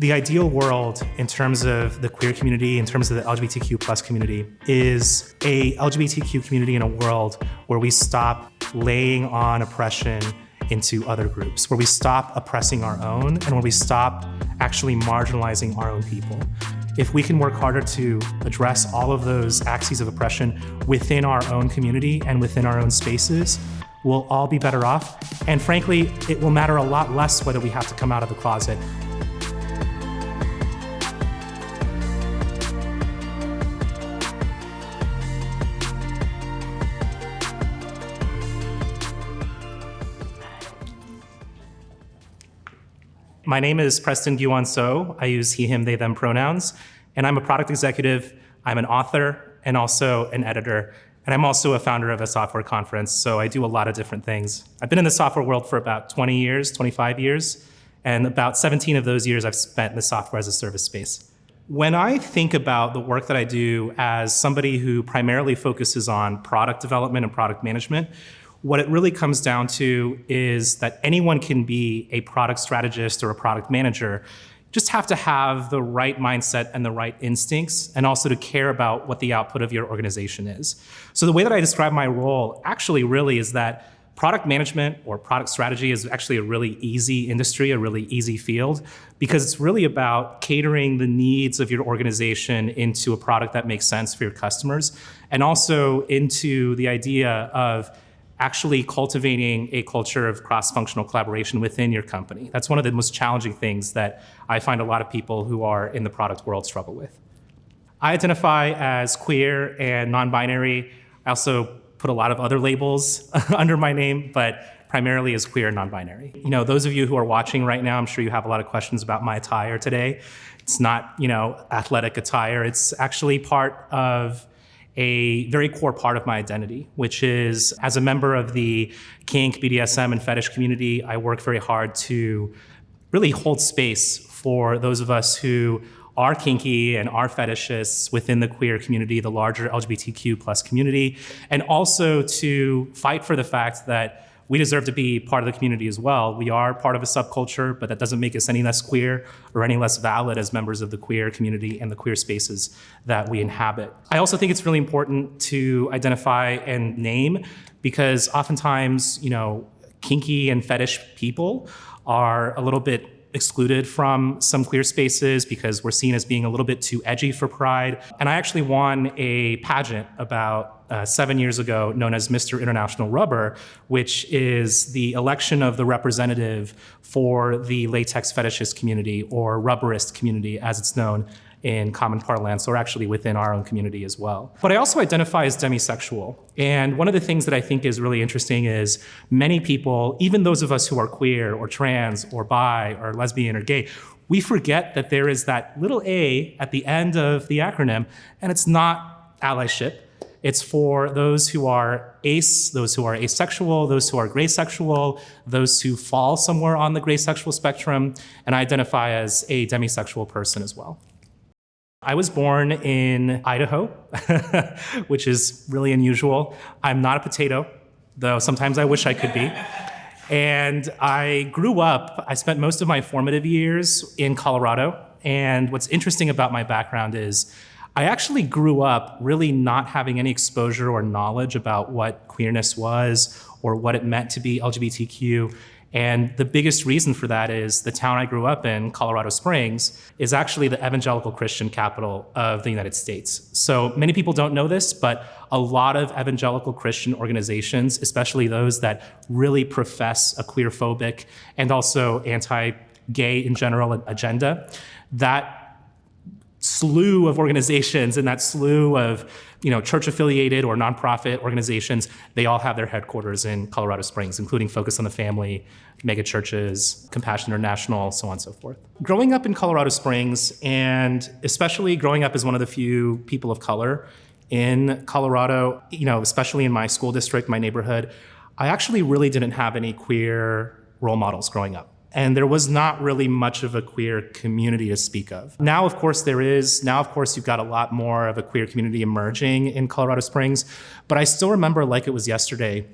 The ideal world in terms of the queer community, in terms of the LGBTQ plus community, is a LGBTQ community in a world where we stop laying on oppression into other groups, where we stop oppressing our own, and where we stop actually marginalizing our own people. If we can work harder to address all of those axes of oppression within our own community and within our own spaces, we'll all be better off. And frankly, it will matter a lot less whether we have to come out of the closet. My name is Preston Gyuwon So. I use he, him, they, them pronouns. And I'm a product executive, I'm an author, and also an editor. And I'm also a founder of a software conference, so I do a lot of different things. I've been in the software world for about 20 years, 25 years, and about 17 of those years I've spent in the software as a service space. When I think about the work that I do as somebody who primarily focuses on product development and product management, what it really comes down to is that anyone can be a product strategist or a product manager. You just have to have the right mindset and the right instincts, and also to care about what the output of your organization is. So the way that I describe my role actually really is that product management or product strategy is actually a really easy industry, a really easy field, because it's really about catering the needs of your organization into a product that makes sense for your customers, and also into the idea of actually cultivating a culture of cross-functional collaboration within your company. That's one of the most challenging things that I find a lot of people who are in the product world struggle with. I identify as queer and non-binary. I also put a lot of other labels under my name, but primarily as queer and non-binary. You know, those of you who are watching right now, I'm sure you have a lot of questions about my attire today. It's not, athletic attire. It's actually part of a very core part of my identity, which is, as a member of the kink, BDSM, and fetish community, I work very hard to really hold space for those of us who are kinky and are fetishists within the queer community, the larger LGBTQ plus community, and also to fight for the fact that we deserve to be part of the community as well. We are part of a subculture, but that doesn't make us any less queer or any less valid as members of the queer community and the queer spaces that we inhabit. I also think it's really important to identify and name, because oftentimes, kinky and fetish people are a little bit excluded from some queer spaces because we're seen as being a little bit too edgy for Pride. And I actually won a pageant about 7 years ago known as Mr. International Rubber, which is the election of the representative for the latex fetishist community, or rubberist community as it's known in common parlance, or actually within our own community as well. But I also identify as demisexual. And one of the things that I think is really interesting is many people, even those of us who are queer or trans or bi or lesbian or gay, we forget that there is that little A at the end of the acronym, and it's not allyship. It's for those who are ace, those who are asexual, those who are gray sexual, those who fall somewhere on the gray sexual spectrum, and I identify as a demisexual person as well. I was born in Idaho, which is really unusual. I'm not a potato, though sometimes I wish I could be. And I spent most of my formative years in Colorado. And what's interesting about my background is I actually grew up really not having any exposure or knowledge about what queerness was or what it meant to be LGBTQ. And the biggest reason for that is the town I grew up in, Colorado Springs, is actually the evangelical Christian capital of the United States. So many people don't know this, but a lot of evangelical Christian organizations, especially those that really profess a queerphobic and also anti-gay in general agenda, that slew of organizations and that slew of church-affiliated or nonprofit organizations, they all have their headquarters in Colorado Springs, including Focus on the Family, mega churches, Compassion International, so on and so forth. Growing up in Colorado Springs, and especially growing up as one of the few people of color in Colorado, especially in my school district, my neighborhood, I actually really didn't have any queer role models growing up. And there was not really much of a queer community to speak of. Now, of course, there is. Now, of course, you've got a lot more of a queer community emerging in Colorado Springs. But I still remember like it was yesterday,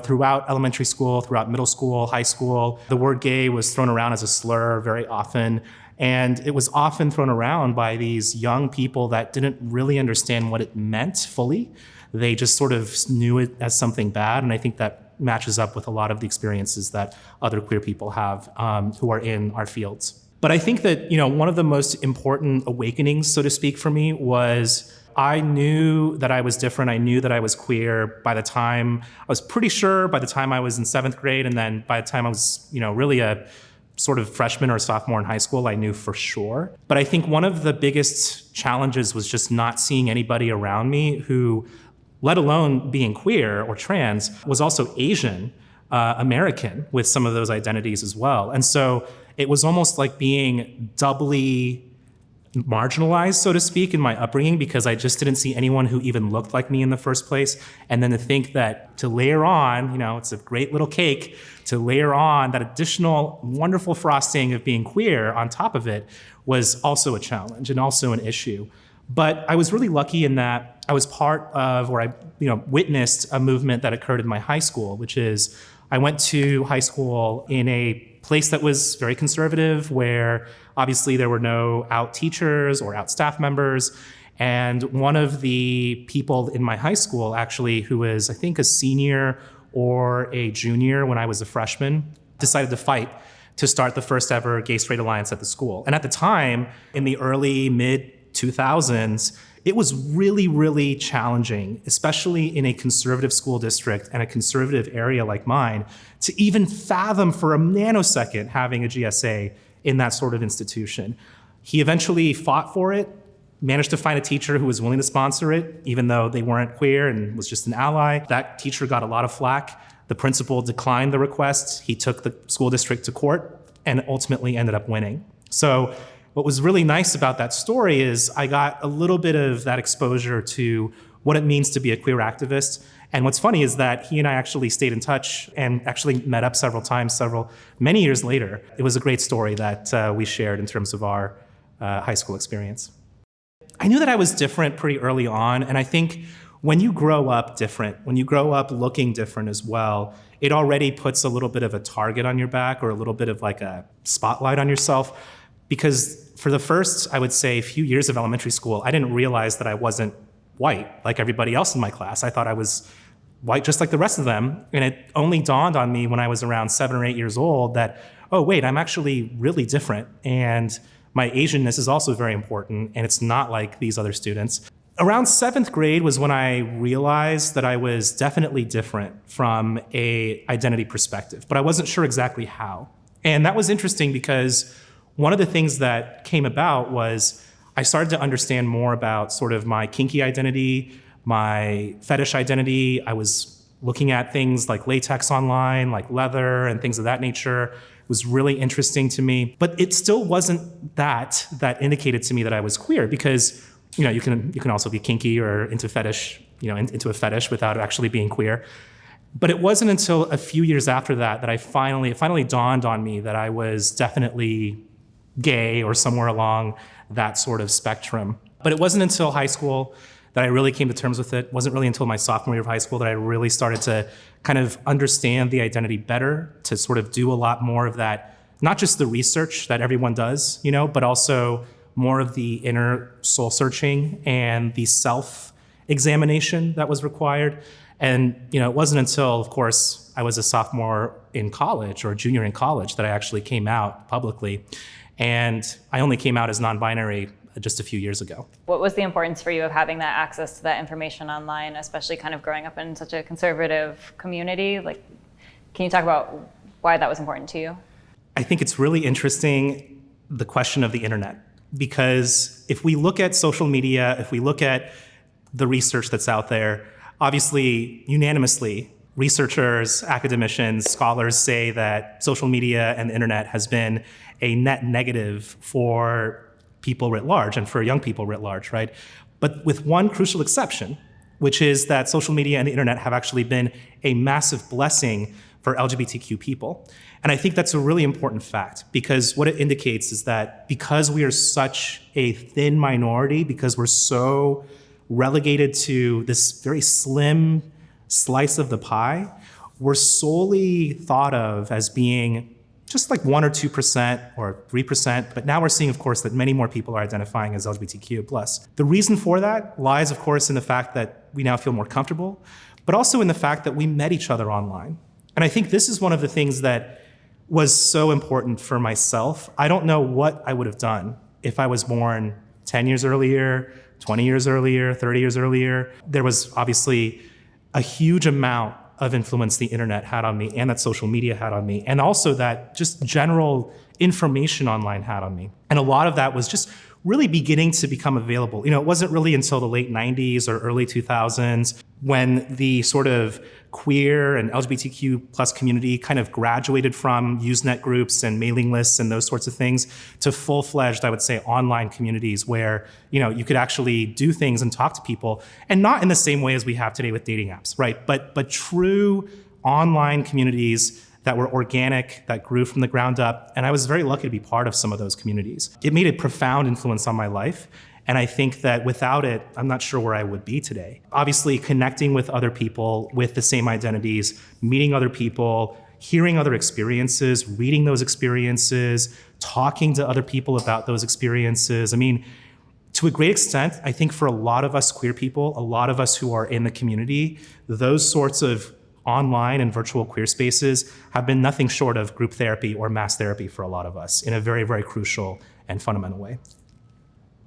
throughout elementary school, throughout middle school, high school, the word gay was thrown around as a slur very often. And it was often thrown around by these young people that didn't really understand what it meant fully. They just sort of knew it as something bad. And I think that matches up with a lot of the experiences that other queer people have who are in our fields. But I think that, one of the most important awakenings, so to speak, for me was I knew that I was different. I knew that I was queer by the time, I was pretty sure by the time I was in 7th grade. And then by the time I was, really a sort of freshman or sophomore in high school, I knew for sure. But I think one of the biggest challenges was just not seeing anybody around me who, let alone being queer or trans, was also Asian American with some of those identities as well. And so it was almost like being doubly marginalized, so to speak, in my upbringing, because I just didn't see anyone who even looked like me in the first place. And then to think that to layer on, it's a great little cake, to layer on that additional wonderful frosting of being queer on top of it was also a challenge and also an issue. But I was really lucky in that I was part of, or I witnessed a movement that occurred in my high school, which is I went to high school in a place that was very conservative, where obviously there were no out teachers or out staff members. And one of the people in my high school, actually, who was, I think, a senior or a junior when I was a freshman, decided to fight to start the first ever Gay Straight Alliance at the school. And at the time, in the early, mid-2000s, it was really, really challenging, especially in a conservative school district and a conservative area like mine, to even fathom for a nanosecond having a GSA in that sort of institution. He eventually fought for it, managed to find a teacher who was willing to sponsor it, even though they weren't queer and was just an ally. That teacher got a lot of flack. The principal declined the request. He took the school district to court and ultimately ended up winning. So what was really nice about that story is I got a little bit of that exposure to what it means to be a queer activist. And what's funny is that he and I actually stayed in touch and actually met up several times, many years later. It was a great story that we shared in terms of our high school experience. I knew that I was different pretty early on, and I think when you grow up different, when you grow up looking different as well, it already puts a little bit of a target on your back or a little bit of like a spotlight on yourself. Because for the first, I would say, few years of elementary school, I didn't realize that I wasn't white like everybody else in my class. I thought I was white just like the rest of them. And it only dawned on me when I was around 7 or 8 years old that, oh, wait, I'm actually really different. And my Asianness is also very important, and it's not like these other students. Around 7th grade was when I realized that I was definitely different from a identity perspective, but I wasn't sure exactly how. And that was interesting because one of the things that came about was I started to understand more about sort of my kinky identity, my fetish identity. I was looking at things like latex online, like leather and things of that nature. It was really interesting to me, but it still wasn't that indicated to me that I was queer, because you can also be kinky or into fetish, into a fetish without actually being queer. But it wasn't until a few years after that it finally dawned on me that I was definitely gay or somewhere along that sort of spectrum. But it wasn't until high school that I really came to terms with it. It wasn't really until my sophomore year of high school that I really started to kind of understand the identity better, to sort of do a lot more of that, not just the research that everyone does, but also more of the inner soul searching and the self-examination that was required. And it wasn't until, of course, I was a sophomore in college or a junior in college that I actually came out publicly. And I only came out as non-binary just a few years ago. What was the importance for you of having that access to that information online, especially kind of growing up in such a conservative community? Can you talk about why that was important to you? I think it's really interesting, the question of the internet, because if we look at social media, if we look at the research that's out there, obviously, unanimously, researchers, academicians, scholars say that social media and the internet has been a net negative for people writ large and for young people writ large, right? But with one crucial exception, which is that social media and the internet have actually been a massive blessing for LGBTQ people. And I think that's a really important fact, because what it indicates is that because we are such a thin minority, because we're so relegated to this very slim slice of the pie, we're solely thought of as being just like 1 or 2% or 3%. But now we're seeing, of course, that many more people are identifying as LGBTQ+. The reason for that lies, of course, in the fact that we now feel more comfortable, but also in the fact that we met each other online. And I think this is one of the things that was so important for myself. I don't know what I would have done if I was born 10 years earlier, 20 years earlier, 30 years earlier. There was obviously a huge amount of influence the internet had on me and that social media had on me, and also that just general information online had on me. And a lot of that was just really beginning to become available. It wasn't really until the late 90s or early 2000s when the sort of queer and LGBTQ plus community kind of graduated from Usenet groups and mailing lists and those sorts of things to full-fledged, I would say, online communities where, you could actually do things and talk to people, and not in the same way as we have today with dating apps, right? But true online communities that were organic, that grew from the ground up. And I was very lucky to be part of some of those communities. It made a profound influence on my life. And I think that without it, I'm not sure where I would be today. Obviously, connecting with other people with the same identities, meeting other people, hearing other experiences, reading those experiences, talking to other people about those experiences. I mean, to a great extent, I think for a lot of us queer people, a lot of us who are in the community, those sorts of online and virtual queer spaces have been nothing short of group therapy or mass therapy for a lot of us in a very, very crucial and fundamental way.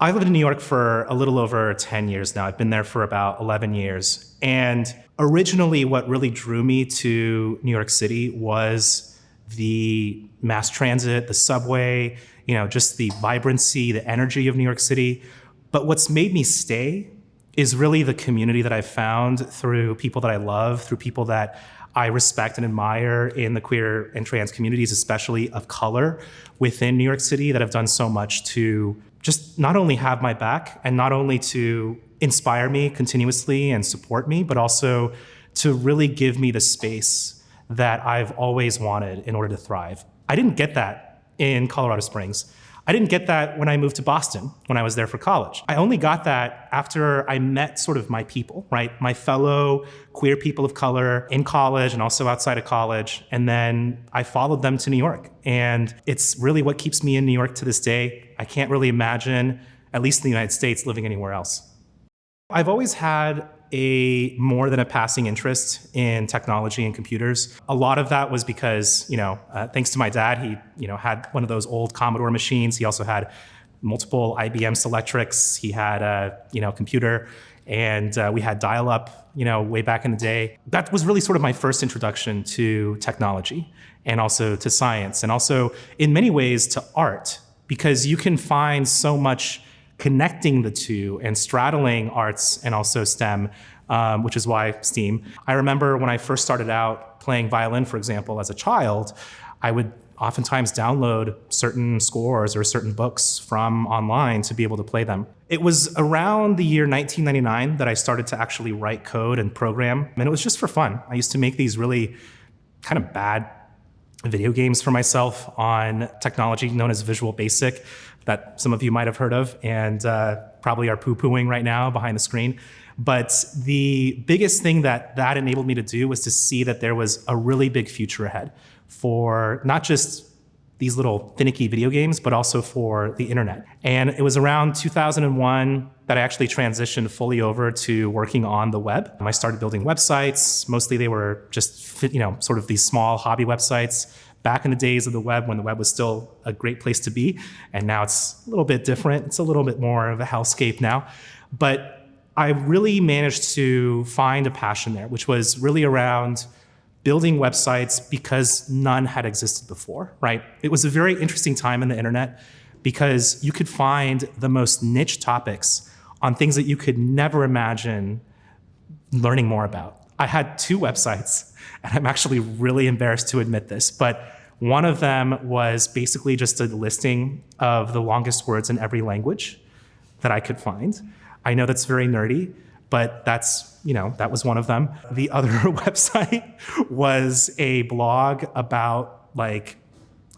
I lived in New York for a little over 10 years now. I've been there for about 11 years. And originally what really drew me to New York City was the mass transit, the subway, just the vibrancy, the energy of New York City. But what's made me stay is really the community that I've found through people that I love, through people that I respect and admire in the queer and trans communities, especially of color within New York City, that have done so much to just not only have my back and not only to inspire me continuously and support me, but also to really give me the space that I've always wanted in order to thrive. I didn't get that in Colorado Springs. I didn't get that when I moved to Boston, when I was there for college. I only got that after I met sort of my people, right? My fellow queer people of color in college and also outside of college. And then I followed them to New York. And it's really what keeps me in New York to this day. I can't really imagine, at least in the United States, living anywhere else. I've always had a more than a passing interest in technology and computers. A lot of that was because, thanks to my dad, he, had one of those old Commodore machines. He also had multiple IBM Selectrics. He had a, computer, and we had dial-up, way back in the day. That was really sort of my first introduction to technology and also to science and also in many ways to art, because you can find so much connecting the two and straddling arts and also STEM, which is why STEAM. I remember when I first started out playing violin, for example, as a child, I would oftentimes download certain scores or certain books from online to be able to play them. It was around the year 1999 that I started to actually write code and program, and it was just for fun. I used to make these really kind of bad video games for myself on technology known as Visual Basic that some of you might have heard of and probably are poo-pooing right now behind the screen. But the biggest thing that enabled me to do was to see that there was a really big future ahead for not just these little finicky video games, but also for the internet. And it was around 2001 that I actually transitioned fully over to working on the web. I started building websites. Mostly they were just, sort of these small hobby websites back in the days of the web when the web was still a great place to be. And now it's a little bit different. It's a little bit more of a hellscape now. But I really managed to find a passion there, which was really around building websites because none had existed before, right? It was a very interesting time in the internet because you could find the most niche topics on things that you could never imagine learning more about. I had 2 websites, and I'm actually really embarrassed to admit this, but one of them was basically just a listing of the longest words in every language that I could find. I know that's very nerdy, but that was one of them. The other website was a blog about, I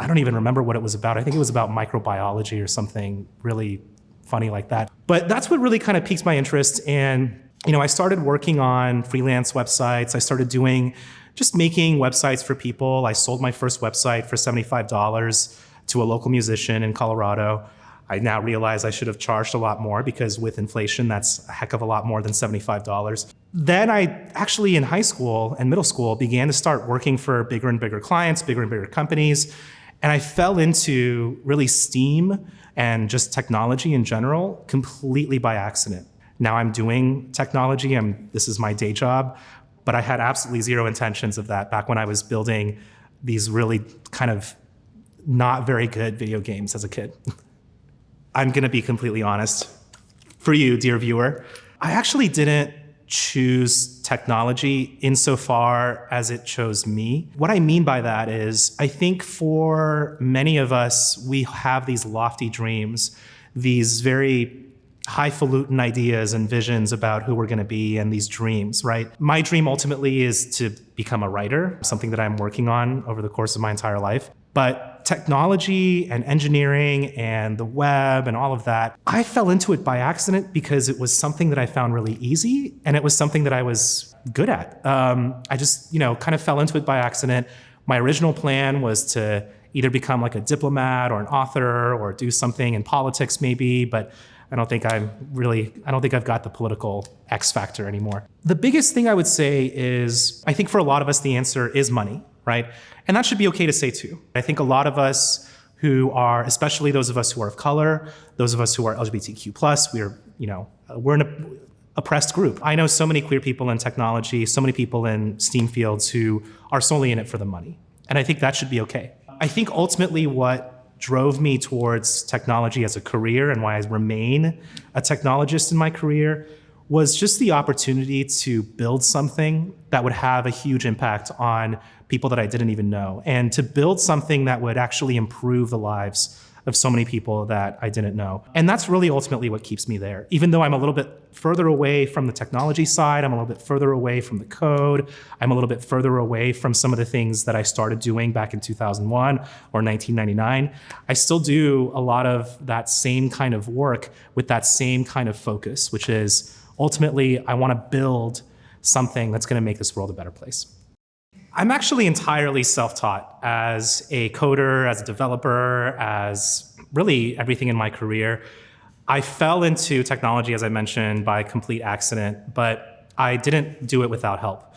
don't even remember what it was about. I think it was about microbiology or something really funny like that. But that's what really kind of piqued my interest. And, I started working on freelance websites. I started doing just making websites for people. I sold my first website for $75 to a local musician in Colorado. I now realize I should have charged a lot more because with inflation, that's a heck of a lot more than $75. Then I actually in high school and middle school began to start working for bigger and bigger clients, bigger and bigger companies. And I fell into really STEAM and just technology in general completely by accident. Now I'm doing technology, this is my day job, but I had absolutely zero intentions of that back when I was building these really kind of not very good video games as a kid. I'm gonna be completely honest. For you, dear viewer, I actually didn't choose technology insofar as it chose me. What I mean by that is, I think for many of us, we have these lofty dreams, these very highfalutin ideas and visions about who we're gonna be and these dreams, right? My dream ultimately is to become a writer, something that I'm working on over the course of my entire life. But technology and engineering and the web and all of that, I fell into it by accident because it was something that I found really easy and it was something that I was good at. I just, kind of fell into it by accident. My original plan was to either become like a diplomat or an author or do something in politics maybe, but I don't think I've got the political X factor anymore. The biggest thing I would say is, I think for a lot of us, the answer is money, right? And that should be okay to say too. I think a lot of us who are, especially those of us who are of color, those of us who are LGBTQ+, we're an oppressed group. I know so many queer people in technology, so many people in STEAM fields who are solely in it for the money. And I think that should be okay. I think ultimately what drove me towards technology as a career and why I remain a technologist in my career was just the opportunity to build something that would have a huge impact on people that I didn't even know, and to build something that would actually improve the lives of so many people that I didn't know. And that's really ultimately what keeps me there. Even though I'm a little bit further away from the technology side, I'm a little bit further away from the code, I'm a little bit further away from some of the things that I started doing back in 2001 or 1999, I still do a lot of that same kind of work with that same kind of focus, which is ultimately, I want to build something that's going to make this world a better place. I'm actually entirely self-taught as a coder, as a developer, as really everything in my career. I fell into technology, as I mentioned, by complete accident, but I didn't do it without help.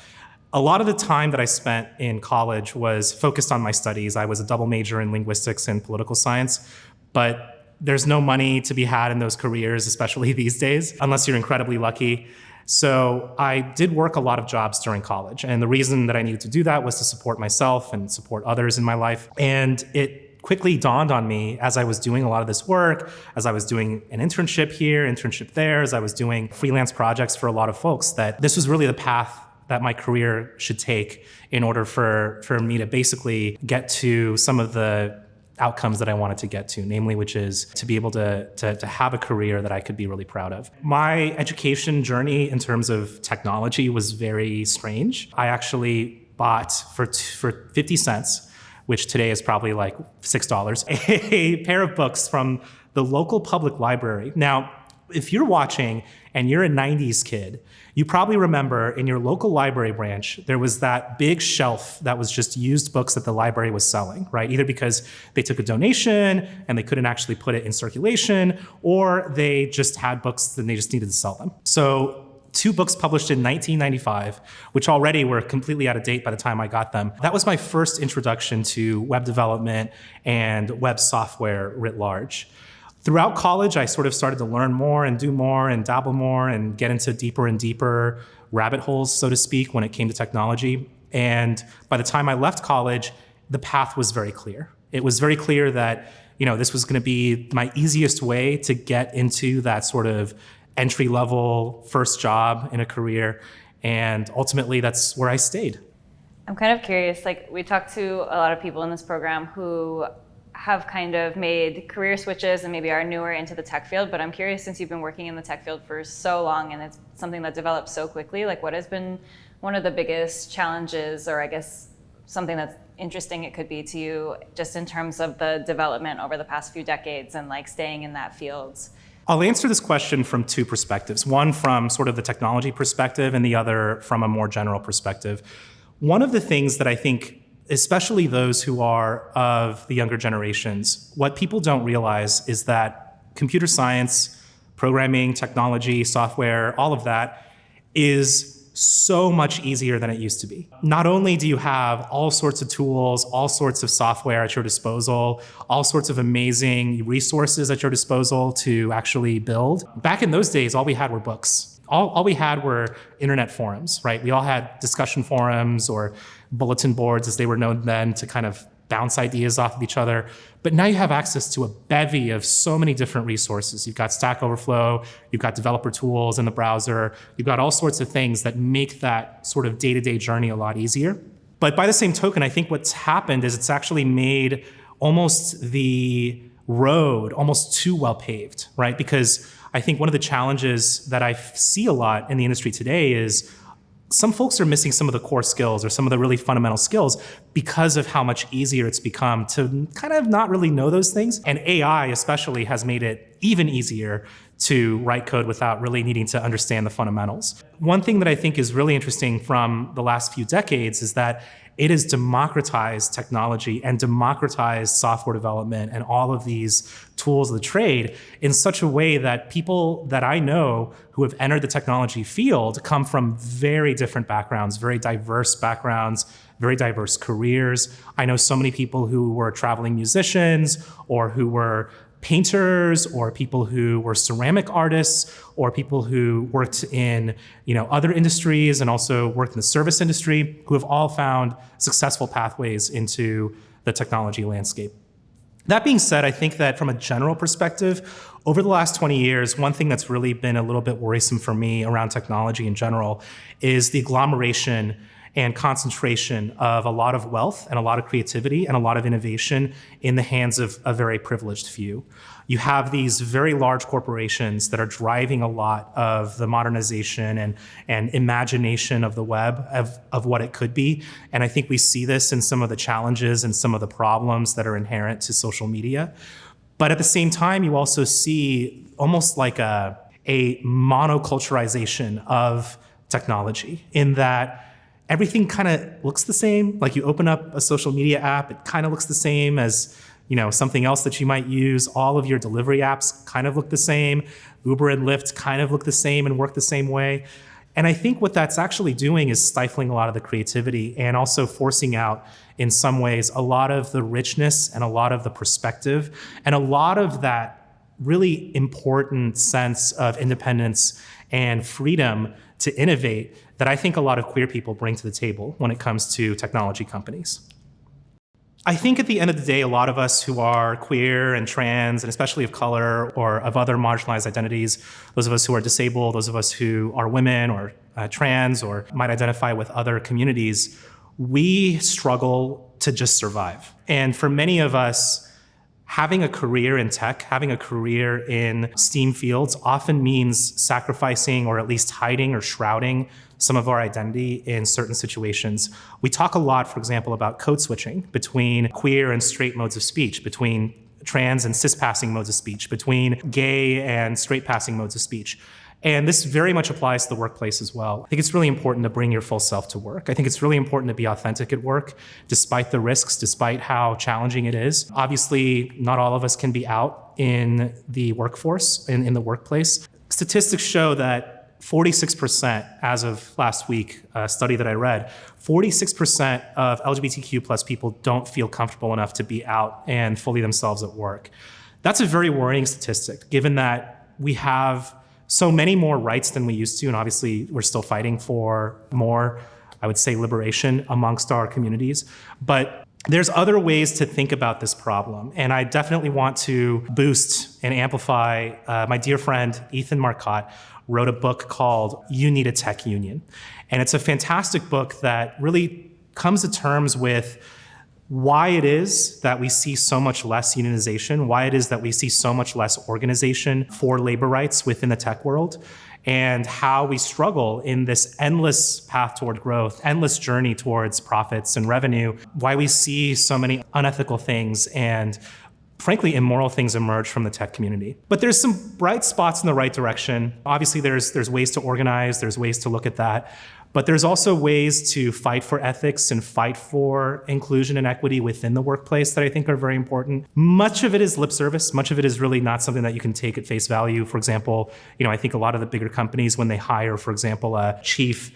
A lot of the time that I spent in college was focused on my studies. I was a double major in linguistics and political science, but there's no money to be had in those careers, especially these days, unless you're incredibly lucky. So I did work a lot of jobs during college. And the reason that I needed to do that was to support myself and support others in my life. And it quickly dawned on me as I was doing a lot of this work, as I was doing an internship here, internship there, as I was doing freelance projects for a lot of folks, that this was really the path that my career should take in order for me to basically get to some of the outcomes that I wanted to get to, namely, which is to be able to have a career that I could be really proud of. My education journey in terms of technology was very strange. I actually bought for 50 cents, which today is probably like $6, a pair of books from the local public library. Now, if you're watching and you're a 90s kid, you probably remember in your local library branch, there was that big shelf that was just used books that the library was selling, right? Either because they took a donation and they couldn't actually put it in circulation, or they just had books and they just needed to sell them. So 2 books published in 1995, which already were completely out of date by the time I got them. That was my first introduction to web development and web software writ large. Throughout college, I sort of started to learn more and do more and dabble more and get into deeper and deeper rabbit holes, so to speak, when it came to technology. And by the time I left college, the path was very clear. It was very clear that, this was going to be my easiest way to get into that sort of entry-level first job in a career. And ultimately, that's where I stayed. I'm kind of curious, we talked to a lot of people in this program who have kind of made career switches and maybe are newer into the tech field, but I'm curious, since you've been working in the tech field for so long and it's something that develops so quickly, what has been one of the biggest challenges, or I guess something that's interesting it could be to you, just in terms of the development over the past few decades and staying in that field? I'll answer this question from 2 perspectives. One from sort of the technology perspective and the other from a more general perspective. One of the things that I think, especially those who are of the younger generations, what people don't realize is that computer science, programming, technology, software, all of that is so much easier than it used to be. Not only do you have all sorts of tools, all sorts of software at your disposal, all sorts of amazing resources at your disposal to actually build. Back in those days, all we had were books. All we had were internet forums, right? We all had discussion forums or bulletin boards, as they were known then, to kind of bounce ideas off of each other. But now you have access to a bevy of so many different resources. You've got Stack Overflow, you've got developer tools in the browser, you've got all sorts of things that make that sort of day-to-day journey a lot easier. But by the same token, I think what's happened is it's actually made almost the road almost too well paved, right? Because I think one of the challenges that I see a lot in the industry today is some folks are missing some of the core skills or some of the really fundamental skills because of how much easier it's become to kind of not really know those things. And AI especially has made it even easier to write code without really needing to understand the fundamentals. One thing that I think is really interesting from the last few decades is that it has democratized technology and democratized software development and all of these tools of the trade in such a way that people that I know who have entered the technology field come from very different backgrounds, very diverse backgrounds, very diverse careers. I know so many people who were traveling musicians or who were painters or people who were ceramic artists or people who worked in other industries and also worked in the service industry who have all found successful pathways into the technology landscape. That being said, I think that from a general perspective, over the last 20 years, one thing that's really been a little bit worrisome for me around technology in general is the agglomeration and concentration of a lot of wealth and a lot of creativity and a lot of innovation in the hands of a very privileged few. You have these very large corporations that are driving a lot of the modernization and imagination of the web, of what it could be. And I think we see this in some of the challenges and some of the problems that are inherent to social media. But at the same time, you also see almost like a monoculturization of technology in that everything kind of looks the same. Like you open up a social media app, it kind of looks the same as something else that you might use. All of your delivery apps kind of look the same. Uber and Lyft kind of look the same and work the same way. And I think what that's actually doing is stifling a lot of the creativity and also forcing out, in some ways, a lot of the richness and a lot of the perspective and a lot of that really important sense of independence and freedom to innovate that I think a lot of queer people bring to the table when it comes to technology companies. I think at the end of the day, a lot of us who are queer and trans, and especially of color or of other marginalized identities, those of us who are disabled, those of us who are women or trans or might identify with other communities, we struggle to just survive. And for many of us, having a career in tech, having a career in STEAM fields often means sacrificing or at least hiding or shrouding some of our identity in certain situations. We talk a lot, for example, about code switching between queer and straight modes of speech, between trans and cis-passing modes of speech, between gay and straight-passing modes of speech. And this very much applies to the workplace as well. I think it's really important to bring your full self to work. I think it's really important to be authentic at work, despite the risks, despite how challenging it is. Obviously, not all of us can be out in the workforce, in the workplace. Statistics show that 46%, as of last week, a study that I read, 46% of LGBTQ plus people don't feel comfortable enough to be out and fully themselves at work. That's a very worrying statistic, given that we have so many more rights than we used to, and obviously we're still fighting for more, I would say, liberation amongst our communities. But there's other ways to think about this problem, and I definitely want to boost and amplify. My dear friend Ethan Marcotte wrote a book called You Need a Tech Union. And it's a fantastic book that really comes to terms with why it is that we see so much less unionization, why it is that we see so much less organization for labor rights within the tech world, and how we struggle in this endless path toward growth, endless journey towards profits and revenue, why we see so many unethical things and frankly, immoral things emerge from the tech community. But there's some bright spots in the right direction. Obviously, there's ways to organize, there's ways to look at that. But there's also ways to fight for ethics and fight for inclusion and equity within the workplace that I think are very important. Much of it is lip service. Much of it is really not something that you can take at face value. For example, I think a lot of the bigger companies, when they hire, for example, a chief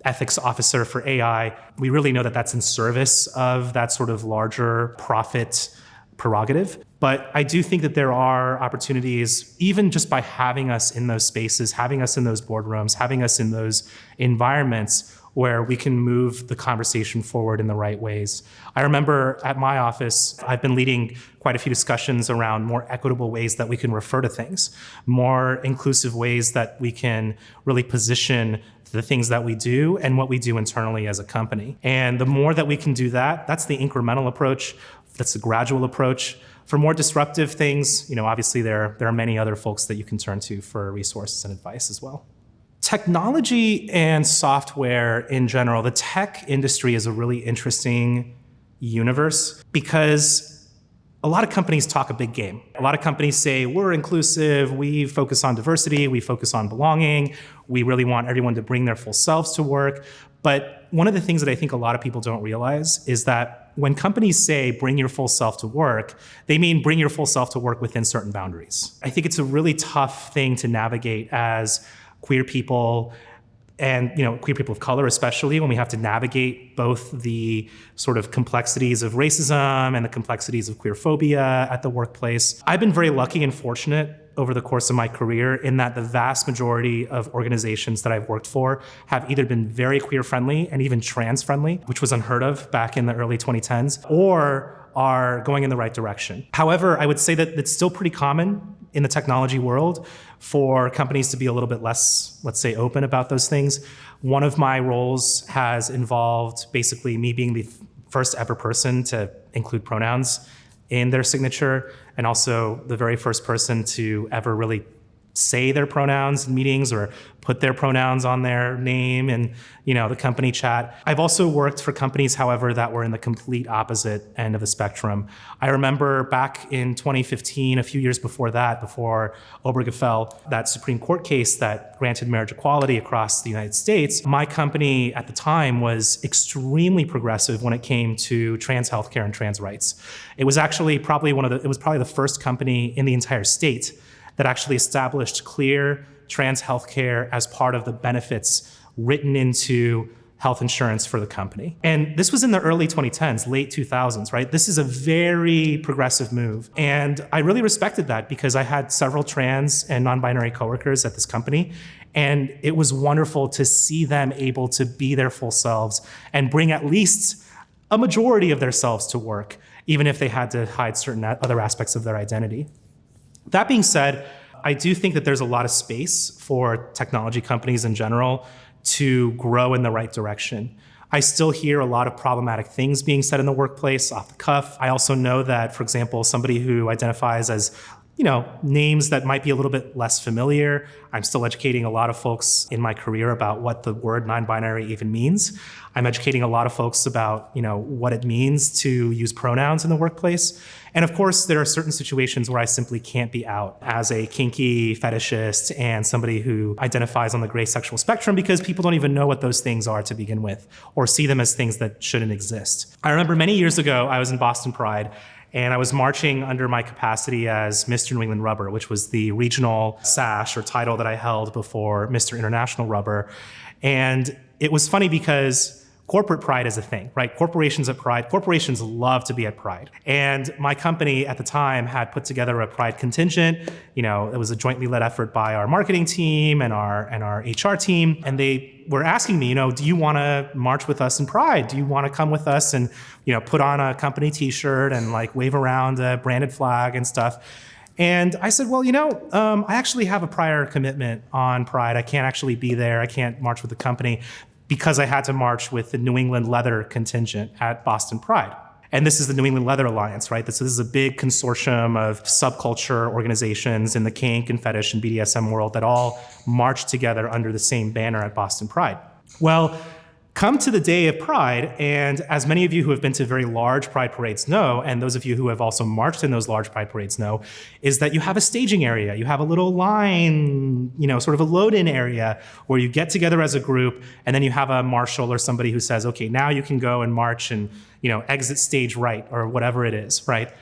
ethics officer for AI, we really know that that's in service of that sort of larger profit prerogative. But I do think that there are opportunities, even just by having us in those spaces, having us in those boardrooms, having us in those environments where we can move the conversation forward in the right ways. I remember at my office, I've been leading quite a few discussions around more equitable ways that we can refer to things, more inclusive ways that we can really position the things that we do and what we do internally as a company. And the more that we can do that, that's the incremental approach, that's the gradual approach. For more disruptive things, obviously there are many other folks that you can turn to for resources and advice as well. Technology and software in general, the tech industry is a really interesting universe because a lot of companies talk a big game. A lot of companies say, we're inclusive, we focus on diversity, we focus on belonging, we really want everyone to bring their full selves to work. But one of the things that I think a lot of people don't realize is that when companies say bring your full self to work, they mean bring your full self to work within certain boundaries. I think it's a really tough thing to navigate as queer people and queer people of color, especially when we have to navigate both the sort of complexities of racism and the complexities of queerphobia at the workplace. I've been very lucky and fortunate over the course of my career in that the vast majority of organizations that I've worked for have either been very queer friendly and even trans friendly, which was unheard of back in the early 2010s, or are going in the right direction. However, I would say that it's still pretty common in the technology world for companies to be a little bit less, let's say, open about those things. One of my roles has involved basically me being the first ever person to include pronouns in their signature, and also the very first person to ever really say their pronouns in meetings or put their pronouns on their name and the company chat. I've also worked for companies, however, that were in the complete opposite end of the spectrum. I remember back in 2015, a few years before that, before Obergefell, that Supreme Court case that granted marriage equality across the United States, my company at the time was extremely progressive when it came to trans healthcare and trans rights. It was actually probably the first company in the entire state that actually established clear trans healthcare as part of the benefits written into health insurance for the company. And this was in the early 2010s, late 2000s, right? This is a very progressive move. And I really respected that because I had several trans and non-binary coworkers at this company. And it was wonderful to see them able to be their full selves and bring at least a majority of their selves to work, even if they had to hide certain other aspects of their identity. That being said, I do think that there's a lot of space for technology companies in general to grow in the right direction. I still hear a lot of problematic things being said in the workplace off the cuff. I also know that, for example, somebody who identifies as names that might be a little bit less familiar. I'm still educating a lot of folks in my career about what the word non-binary even means. I'm educating a lot of folks about, what it means to use pronouns in the workplace. And of course, there are certain situations where I simply can't be out as a kinky fetishist and somebody who identifies on the gray sexual spectrum because people don't even know what those things are to begin with or see them as things that shouldn't exist. I remember many years ago, I was in Boston Pride, and I was marching under my capacity as Mr. New England Rubber, which was the regional sash or title that I held before Mr. International Rubber. And it was funny because corporate pride is a thing, right? Corporations love to be at Pride. And my company at the time had put together a Pride contingent. It was a jointly led effort by our marketing team and our HR team. And they were asking me, do you want to march with us in Pride? Do you want to come with us and, put on a company t-shirt and wave around a branded flag and stuff? And I said, well, I actually have a prior commitment on Pride. I can't actually be there. I can't march with the company, because I had to march with the New England Leather contingent at Boston Pride. And this is the New England Leather Alliance, right? So this is a big consortium of subculture organizations in the kink and fetish and BDSM world that all march together under the same banner at Boston Pride. Well, come to the day of Pride, and as many of you who have been to very large Pride parades know, and those of you who have also marched in those large Pride parades know, is that you have a staging area. You have a little line, sort of a load-in area where you get together as a group, and then you have a marshal or somebody who says, okay, now you can go and march and exit stage right, or whatever it is, right?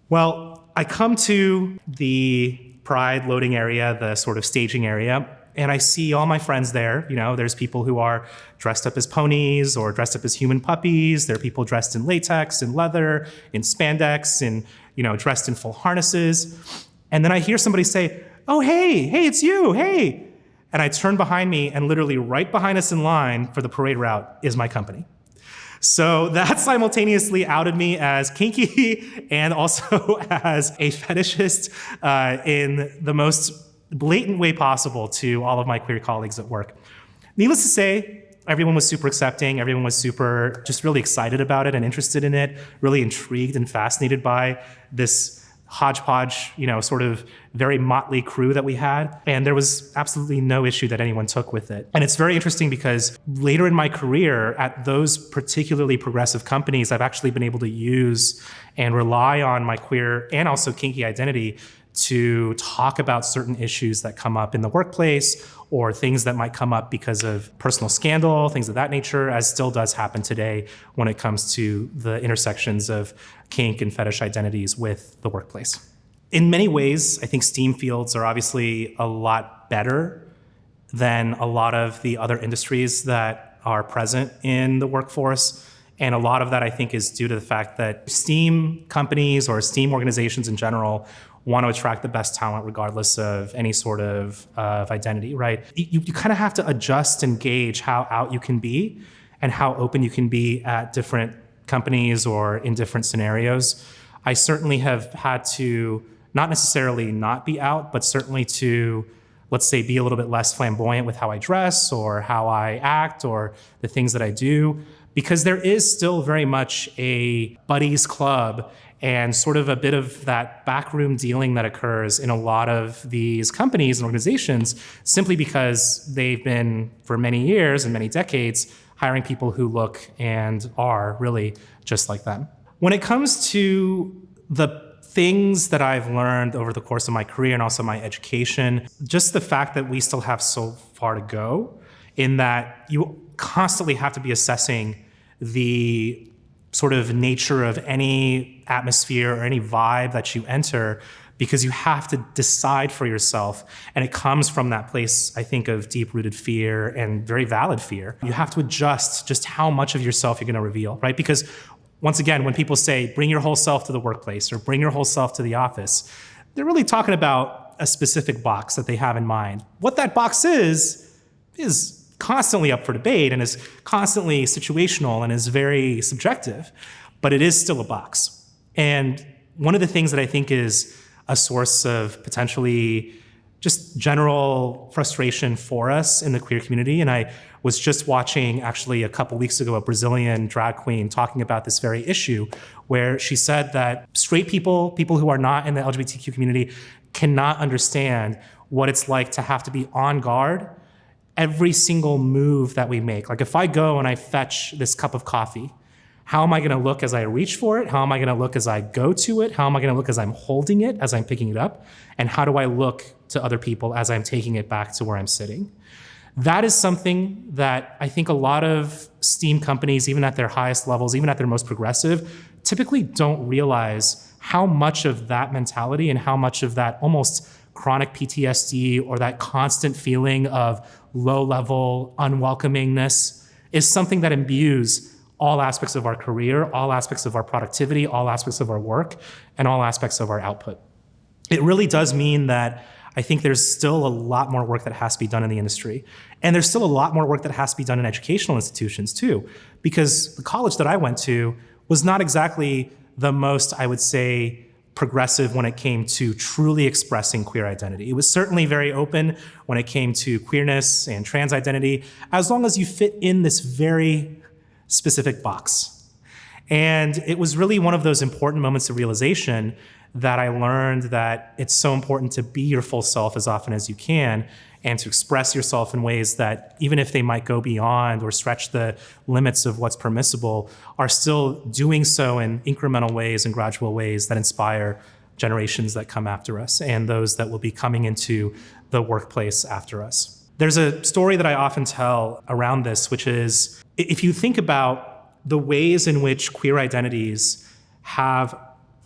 Well, I come to the Pride loading area, the sort of staging area, and I see all my friends there. There's people who are dressed up as ponies or dressed up as human puppies. There are people dressed in latex and leather, in spandex, and dressed in full harnesses. And then I hear somebody say, "Oh, hey, it's you, hey." And I turn behind me, and literally right behind us in line for the parade route is my company. So that simultaneously outed me as kinky and also as a fetishist in the most blatant way possible to all of my queer colleagues at work. Needless to say, everyone was super accepting. Everyone was super just really excited about it and interested in it, really intrigued and fascinated by this hodgepodge, sort of very motley crew that we had. And there was absolutely no issue that anyone took with it. And it's very interesting because later in my career at those particularly progressive companies, I've actually been able to use and rely on my queer and also kinky identity to talk about certain issues that come up in the workplace or things that might come up because of personal scandal, things of that nature, as still does happen today when it comes to the intersections of kink and fetish identities with the workplace. In many ways, I think STEAM fields are obviously a lot better than a lot of the other industries that are present in the workforce. And a lot of that, I think, is due to the fact that STEAM companies or STEAM organizations in general want to attract the best talent regardless of any sort of identity, right? You kind of have to adjust and gauge how out you can be and how open you can be at different companies or in different scenarios. I certainly have had to not necessarily not be out, but certainly to, let's say, be a little bit less flamboyant with how I dress or how I act or the things that I do, because there is still very much a buddies club and sort of a bit of that backroom dealing that occurs in a lot of these companies and organizations simply because they've been, for many years and many decades, hiring people who look and are really just like them. When it comes to the things that I've learned over the course of my career and also my education, just the fact that we still have so far to go in that you constantly have to be assessing the sort of nature of any atmosphere or any vibe that you enter, because you have to decide for yourself. And it comes from that place, I think, of deep-rooted fear and very valid fear. You have to adjust just how much of yourself you're going to reveal, right? Because once again, when people say, bring your whole self to the workplace or bring your whole self to the office, they're really talking about a specific box that they have in mind. What that box is constantly up for debate and is constantly situational and is very subjective, but it is still a box. And one of the things that I think is a source of potentially just general frustration for us in the queer community, and I was just watching actually a couple weeks ago a Brazilian drag queen talking about this very issue, where she said that straight people who are not in the LGBTQ community cannot understand what it's like to have to be on guard every single move that we make. Like if I go and I fetch this cup of coffee, how am I gonna look as I reach for it? How am I gonna look as I go to it? How am I gonna look as I'm holding it, as I'm picking it up? And how do I look to other people as I'm taking it back to where I'm sitting? That is something that I think a lot of STEAM companies, even at their highest levels, even at their most progressive, typically don't realize how much of that mentality and how much of that almost chronic PTSD or that constant feeling of low-level unwelcomingness is something that imbues all aspects of our career, all aspects of our productivity, all aspects of our work, and all aspects of our output. It really does mean that I think there's still a lot more work that has to be done in the industry. And there's still a lot more work that has to be done in educational institutions too, because the college that I went to was not exactly the most, I would say, progressive when it came to truly expressing queer identity. It was certainly very open when it came to queerness and trans identity, as long as you fit in this very specific box. And it was really one of those important moments of realization that I learned that it's so important to be your full self as often as you can and to express yourself in ways that, even if they might go beyond or stretch the limits of what's permissible, are still doing so in incremental ways and gradual ways that inspire generations that come after us and those that will be coming into the workplace after us. There's a story that I often tell around this, which is if you think about the ways in which queer identities have,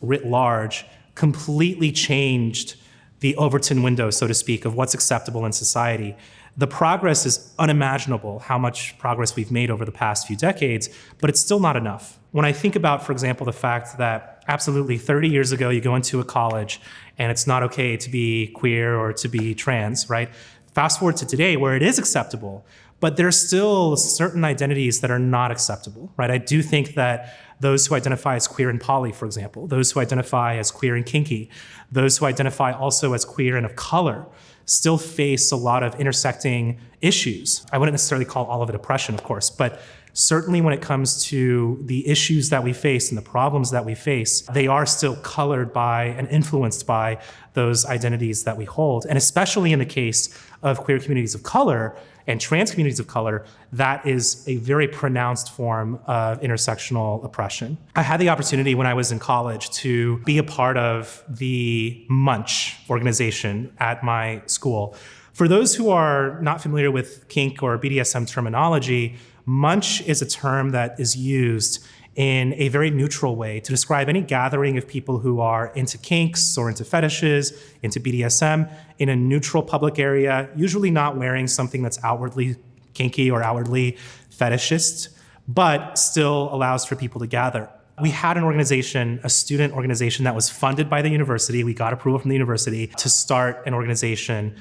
writ large, completely changed the Overton window, so to speak, of what's acceptable in society. The progress is unimaginable, how much progress we've made over the past few decades, but it's still not enough. When I think about, for example, the fact that absolutely 30 years ago, you go into a college and it's not okay to be queer or to be trans, right? Fast forward to today where it is acceptable, but there's still certain identities that are not acceptable, right? I do think that those who identify as queer and poly, for example, those who identify as queer and kinky, those who identify also as queer and of color, still face a lot of intersecting issues. I wouldn't necessarily call all of it oppression, of course, but certainly when it comes to the issues that we face and the problems that we face, they are still colored by and influenced by those identities that we hold. And especially in the case of queer communities of color and trans communities of color, that is a very pronounced form of intersectional oppression. I had the opportunity when I was in college to be a part of the Munch organization at my school. For those who are not familiar with kink or BDSM terminology, Munch is a term that is used in a very neutral way to describe any gathering of people who are into kinks or into fetishes, into BDSM, in a neutral public area, usually not wearing something that's outwardly kinky or outwardly fetishist, but still allows for people to gather. We had an organization, a student organization that was funded by the university. We got approval from the university to start an organization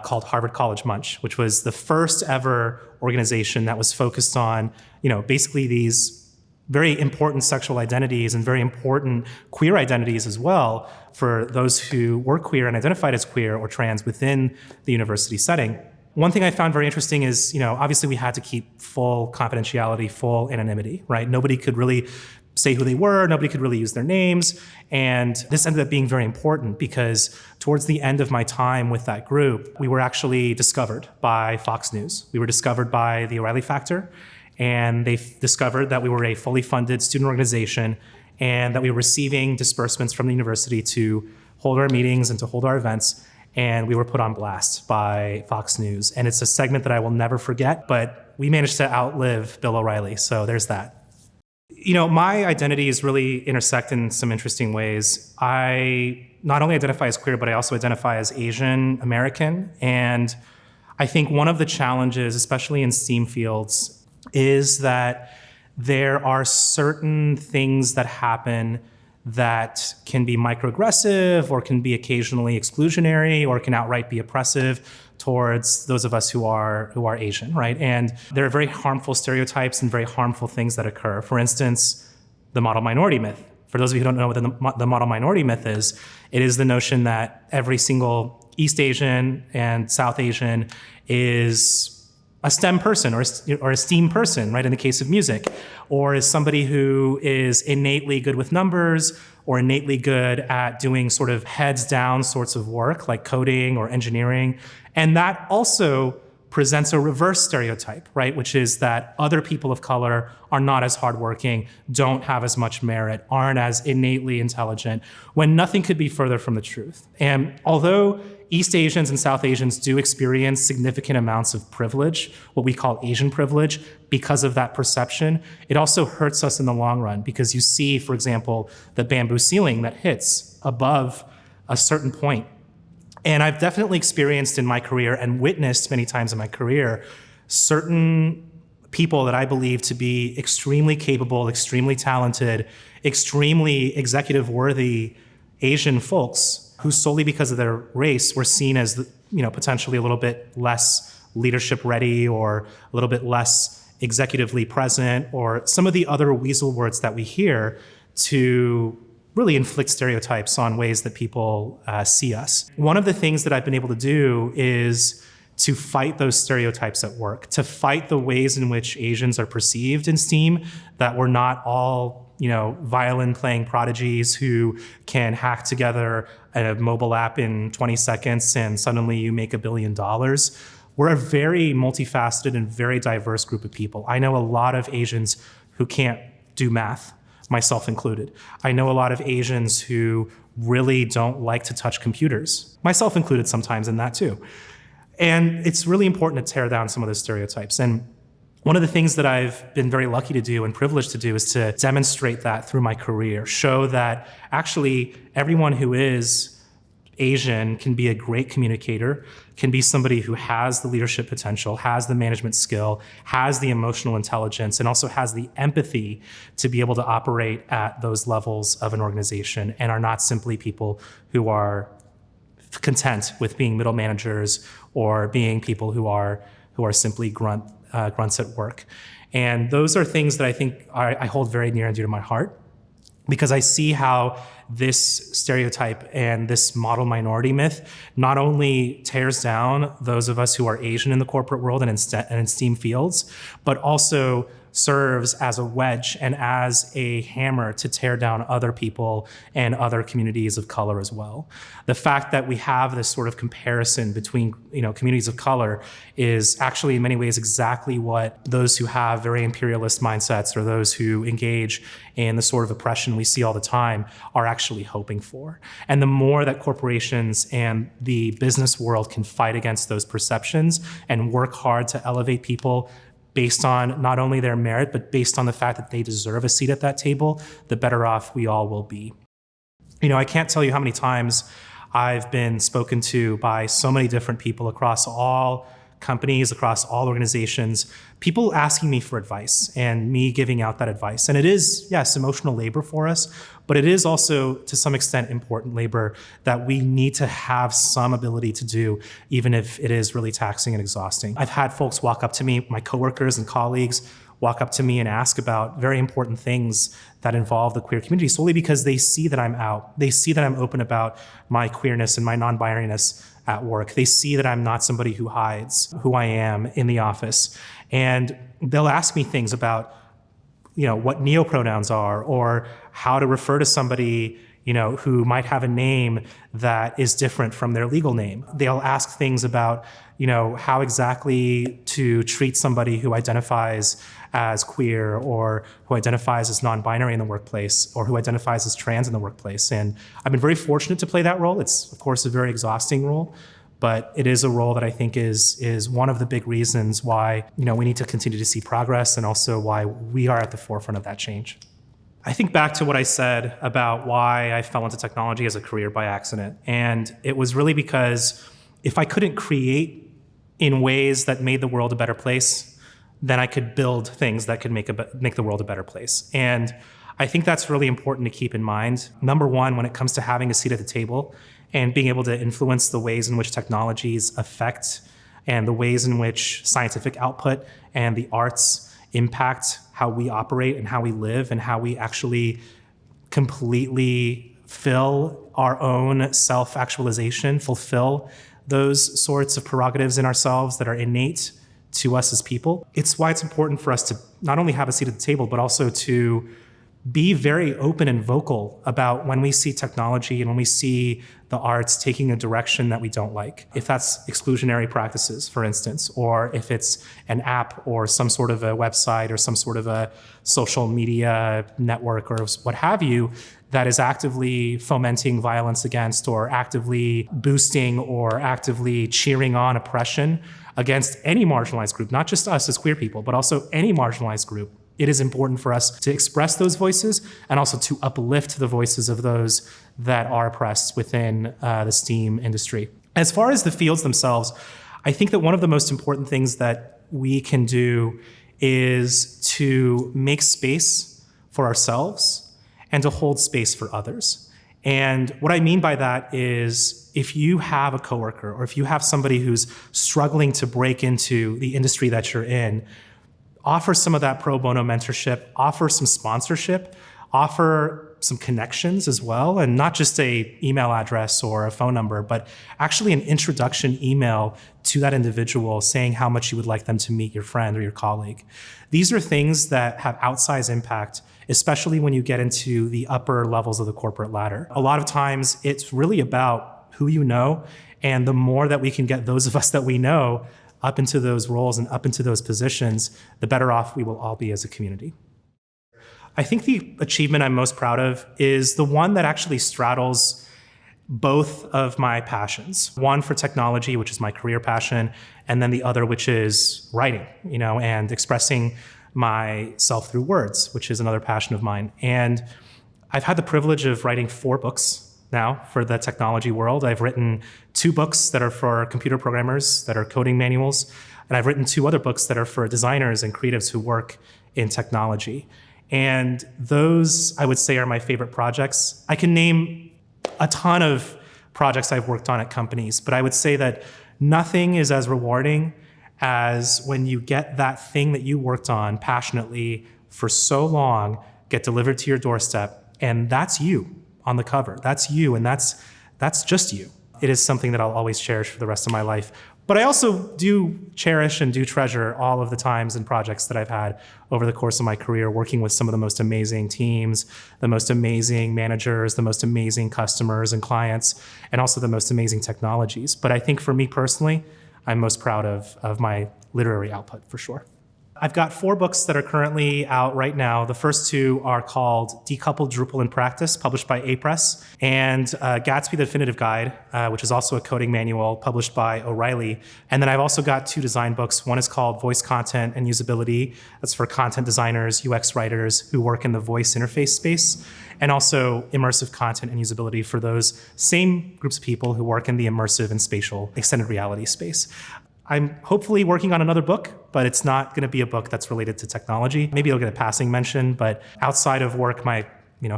called Harvard College Munch, which was the first ever organization that was focused on, basically these very important sexual identities and very important queer identities as well for those who were queer and identified as queer or trans within the university setting. One thing I found very interesting is, obviously we had to keep full confidentiality, full anonymity, right? Nobody could really say who they were, nobody could really use their names. And this ended up being very important because towards the end of my time with that group, we were actually discovered by Fox News. We were discovered by the O'Reilly Factor, and they discovered that we were a fully funded student organization and that we were receiving disbursements from the university to hold our meetings and to hold our events. And we were put on blast by Fox News. And it's a segment that I will never forget, but we managed to outlive Bill O'Reilly. So there's that. My identities really intersect in some interesting ways. I not only identify as queer, but I also identify as Asian American. And I think one of the challenges, especially in STEAM fields, is that there are certain things that happen that can be microaggressive or can be occasionally exclusionary or can outright be oppressive towards those of us who are Asian, right? And there are very harmful stereotypes and very harmful things that occur. For instance, the model minority myth. For those of you who don't know what the model minority myth is, it is the notion that every single East Asian and South Asian is a STEM person or a STEAM person, right, in the case of music, or is somebody who is innately good with numbers or innately good at doing sort of heads down sorts of work like coding or engineering. And that also presents a reverse stereotype, right, which is that other people of color are not as hardworking, don't have as much merit, aren't as innately intelligent, when nothing could be further from the truth. And although East Asians and South Asians do experience significant amounts of privilege, what we call Asian privilege, because of that perception, it also hurts us in the long run because you see, for example, the bamboo ceiling that hits above a certain point. And I've definitely experienced in my career and witnessed many times in my career certain people that I believe to be extremely capable, extremely talented, extremely executive worthy Asian folks who solely because of their race were seen as, potentially a little bit less leadership ready or a little bit less executively present or some of the other weasel words that we hear to really inflict stereotypes on ways that people see us. One of the things that I've been able to do is to fight those stereotypes at work, to fight the ways in which Asians are perceived in STEAM, that we're not all, violin playing prodigies who can hack together a mobile app in 20 seconds and suddenly you make $1 billion. We're a very multifaceted and very diverse group of people. I know a lot of Asians who can't do math, myself included. I know a lot of Asians who really don't like to touch computers, myself included sometimes in that too. And it's really important to tear down some of those stereotypes. And one of the things that I've been very lucky to do and privileged to do is to demonstrate that through my career, show that actually everyone who is Asian can be a great communicator, can be somebody who has the leadership potential, has the management skill, has the emotional intelligence, and also has the empathy to be able to operate at those levels of an organization and are not simply people who are content with being middle managers or being people who are simply grunts at work. And those are things that I think I hold very near and dear to my heart, because I see how this stereotype and this model minority myth not only tears down those of us who are Asian in the corporate world and in STEAM fields, but also serves as a wedge and as a hammer to tear down other people and other communities of color as well. The fact that we have this sort of comparison between communities of color is actually in many ways exactly what those who have very imperialist mindsets or those who engage in the sort of oppression we see all the time are actually hoping for. And the more that corporations and the business world can fight against those perceptions and work hard to elevate people based on not only their merit, but based on the fact that they deserve a seat at that table, the better off we all will be. I can't tell you how many times I've been spoken to by so many different people across all companies, across all organizations, people asking me for advice and me giving out that advice. And it is, yes, emotional labor for us, but it is also to some extent important labor that we need to have some ability to do, even if it is really taxing and exhausting. I've had folks walk up to me, my coworkers and colleagues, walk up to me and ask about very important things that involve the queer community solely because they see that I'm out. They see that I'm open about my queerness and my non-binariness at work. They see that I'm not somebody who hides who I am in the office. And they'll ask me things about, what neopronouns are or how to refer to somebody, who might have a name that is different from their legal name. They'll ask things about, how exactly to treat somebody who identifies as queer or who identifies as non-binary in the workplace or who identifies as trans in the workplace. And I've been very fortunate to play that role. It's, of course, a very exhausting role, but it is a role that I think is one of the big reasons why, we need to continue to see progress and also why we are at the forefront of that change. I think back to what I said about why I fell into technology as a career by accident. And it was really because if I couldn't create in ways that made the world a better place, then I could build things that could make the world a better place. And I think that's really important to keep in mind. Number one, when it comes to having a seat at the table and being able to influence the ways in which technologies affect and the ways in which scientific output and the arts impact how we operate and how we live and how we actually completely fill our own self-actualization, fulfill those sorts of prerogatives in ourselves that are innate to us as people. It's why it's important for us to not only have a seat at the table, but also to be very open and vocal about when we see technology and when we see the arts taking a direction that we don't like. If that's exclusionary practices, for instance, or if it's an app or some sort of a website or some sort of a social media network or what have you, that is actively fomenting violence against or actively boosting or actively cheering on oppression against any marginalized group, not just us as queer people, but also any marginalized group. It is important for us to express those voices and also to uplift the voices of those that are oppressed within the STEAM industry. As far as the fields themselves, I think that one of the most important things that we can do is to make space for ourselves and to hold space for others. And what I mean by that is if you have a coworker or if you have somebody who's struggling to break into the industry that you're in, offer some of that pro bono mentorship, offer some sponsorship, offer some connections as well, and not just a email address or a phone number, but actually an introduction email to that individual saying how much you would like them to meet your friend or your colleague. These are things that have outsized impact, especially when you get into the upper levels of the corporate ladder. A lot of times it's really about who you know, and the more that we can get those of us that we know up into those roles and up into those positions, the better off we will all be as a community. I think the achievement I'm most proud of is the one that actually straddles both of my passions. One for technology, which is my career passion, and then the other, which is writing, and expressing myself through words, which is another passion of mine. And I've had the privilege of writing 4 books now for the technology world. I've written 2 books that are for computer programmers, that are coding manuals, and I've written 2 other books that are for designers and creatives who work in technology. And those, I would say, are my favorite projects. I can name a ton of projects I've worked on at companies, but I would say that nothing is as rewarding as when you get that thing that you worked on passionately for so long get delivered to your doorstep, and that's you on the cover. That's you, and that's just you. It is something that I'll always cherish for the rest of my life. But I also do cherish and do treasure all of the times and projects that I've had over the course of my career, working with some of the most amazing teams, the most amazing managers, the most amazing customers and clients, and also the most amazing technologies. But I think for me personally, I'm most proud of my literary output, for sure. I've got 4 books that are currently out right now. The first 2 are called Decoupled Drupal in Practice, published by A-Press, and Gatsby the Definitive Guide, which is also a coding manual, published by O'Reilly. And then I've also got 2 design books. One is called Voice Content and Usability. That's for content designers, UX writers who work in the voice interface space, and also Immersive Content and Usability for those same groups of people who work in the immersive and spatial extended reality space. I'm hopefully working on another book, but it's not going to be a book that's related to technology. Maybe it'll get a passing mention, but outside of work, my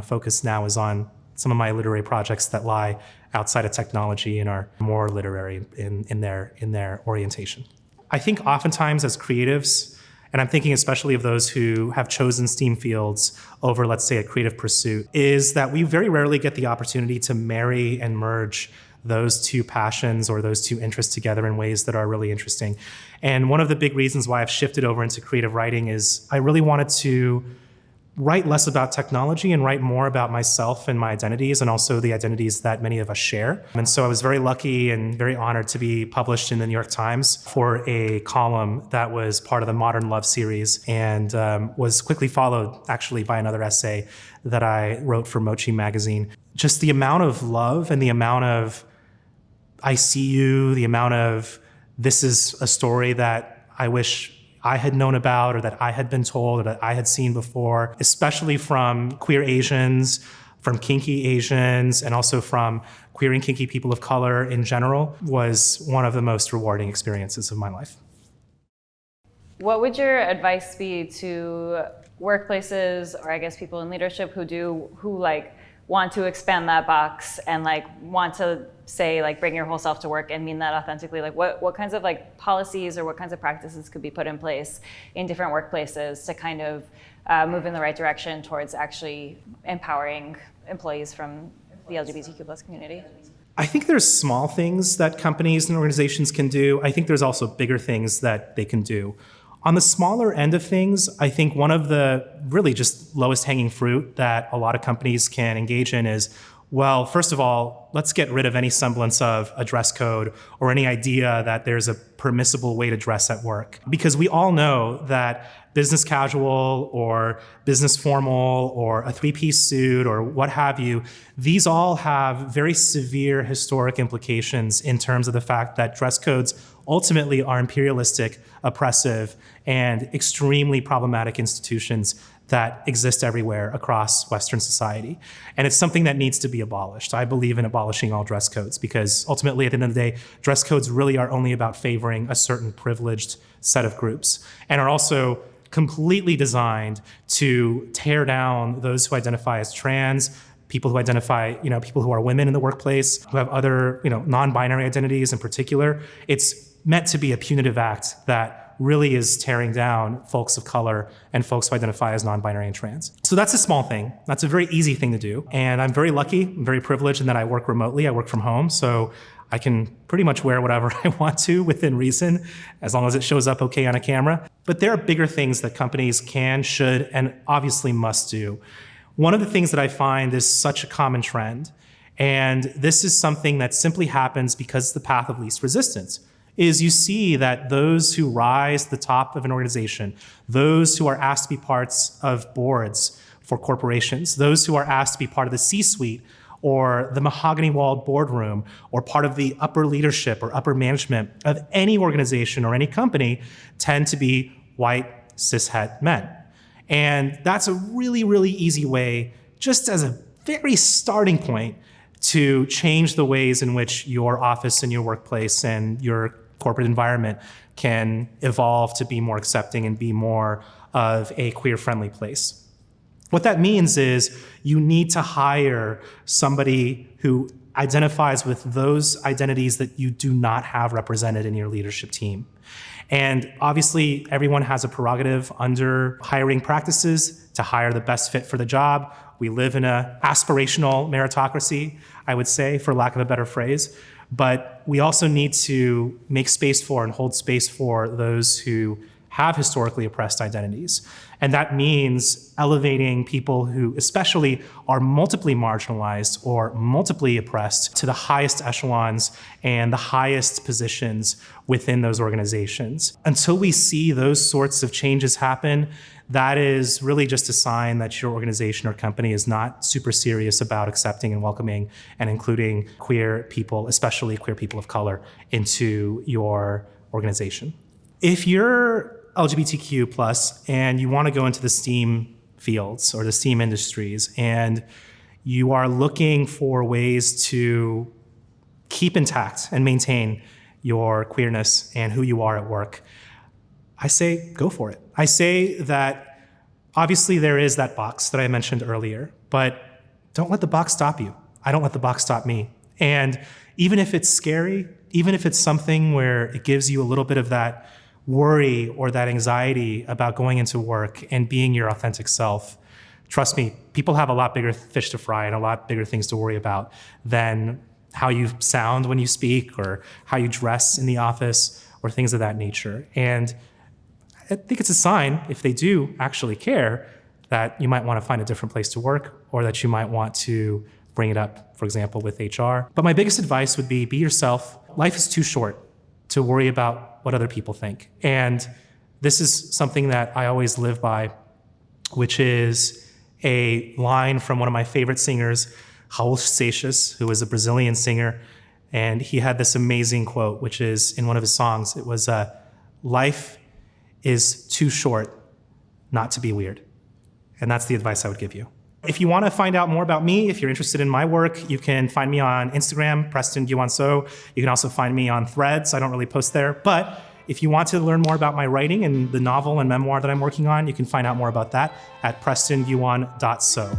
focus now is on some of my literary projects that lie outside of technology and are more literary in their orientation. I think oftentimes as creatives, and I'm thinking especially of those who have chosen STEAM fields over, let's say, a creative pursuit, is that we very rarely get the opportunity to marry and merge those 2 passions or those 2 interests together in ways that are really interesting. And one of the big reasons why I've shifted over into creative writing is I really wanted to write less about technology and write more about myself and my identities, and also the identities that many of us share. And so I was very lucky and very honored to be published in the New York Times for a column that was part of the Modern Love series, and was quickly followed actually by another essay that I wrote for Mochi magazine. Just the amount of love and the amount of I see you, the amount of this is a story that I wish I had known about, or that I had been told, or that I had seen before, especially from queer Asians, from kinky Asians, and also from queer and kinky people of color in general, was one of the most rewarding experiences of my life. What would your advice be to workplaces, or I guess people in leadership who want to expand that box and want to say bring your whole self to work and mean that authentically? What kinds of policies or what kinds of practices could be put in place in different workplaces to kind of move in the right direction towards actually empowering employees from the LGBTQ+ community? I think there's small things that companies and organizations can do. I think there's also bigger things that they can do. On the smaller end of things, I think one of the really just lowest hanging fruit that a lot of companies can engage in is, well, first of all, let's get rid of any semblance of a dress code or any idea that there's a permissible way to dress at work. Because we all know that business casual or business formal or a 3-piece suit or what have you, these all have very severe historic implications in terms of the fact that dress codes ultimately are imperialistic, oppressive, and extremely problematic institutions that exist everywhere across Western society. And it's something that needs to be abolished. I believe in abolishing all dress codes because ultimately, at the end of the day, dress codes really are only about favoring a certain privileged set of groups and are also completely designed to tear down those who identify as trans, people who identify, people who are women in the workplace, who have other, non-binary identities in particular. It's meant to be a punitive act that really is tearing down folks of color and folks who identify as non-binary and trans. So that's a small thing. That's a very easy thing to do. And I'm very lucky, I'm very privileged in that I work remotely, I work from home. So I can pretty much wear whatever I want to within reason, as long as it shows up okay on a camera. But there are bigger things that companies can, should, and obviously must do. One of the things that I find is such a common trend, and this is something that simply happens because it's the path of least resistance, is you see that those who rise to the top of an organization, those who are asked to be parts of boards for corporations, those who are asked to be part of the C-suite or the mahogany-walled boardroom or part of the upper leadership or upper management of any organization or any company tend to be white, cishet men. And that's a really, really easy way, just as a very starting point, to change the ways in which your office and your workplace and your corporate environment can evolve to be more accepting and be more of a queer-friendly place. What that means is you need to hire somebody who identifies with those identities that you do not have represented in your leadership team. And obviously, everyone has a prerogative under hiring practices to hire the best fit for the job. We live in an aspirational meritocracy, I would say, for lack of a better phrase. But we also need to make space for and hold space for those who have historically oppressed identities. And that means elevating people who especially are multiply marginalized or multiply oppressed to the highest echelons and the highest positions within those organizations. Until we see those sorts of changes happen, that is really just a sign that your organization or company is not super serious about accepting and welcoming and including queer people, especially queer people of color, into your organization. If you're LGBTQ plus and you want to go into the STEAM fields or the STEAM industries and you are looking for ways to keep intact and maintain your queerness and who you are at work, I say go for it. I say that obviously there is that box that I mentioned earlier, but don't let the box stop you. I don't let the box stop me. And even if it's scary, even if it's something where it gives you a little bit of that worry or that anxiety about going into work and being your authentic self, trust me, people have a lot bigger fish to fry and a lot bigger things to worry about than how you sound when you speak or how you dress in the office or things of that nature. And I think it's a sign, if they do actually care, that you might want to find a different place to work or that you might want to bring it up, for example, with HR. But my biggest advice would be yourself. Life is too short to worry about what other people think. And this is something that I always live by, which is a line from one of my favorite singers, Raul Seixas, who is a Brazilian singer. And he had this amazing quote, which is in one of his songs. It was, life is too short not to be weird. And that's the advice I would give you. If you want to find out more about me, if you're interested in my work, you can find me on Instagram, Preston Gyuwon So. You can also find me on Threads. I don't really post there. But if you want to learn more about my writing and the novel and memoir that I'm working on, you can find out more about that at prestongyuwon.so.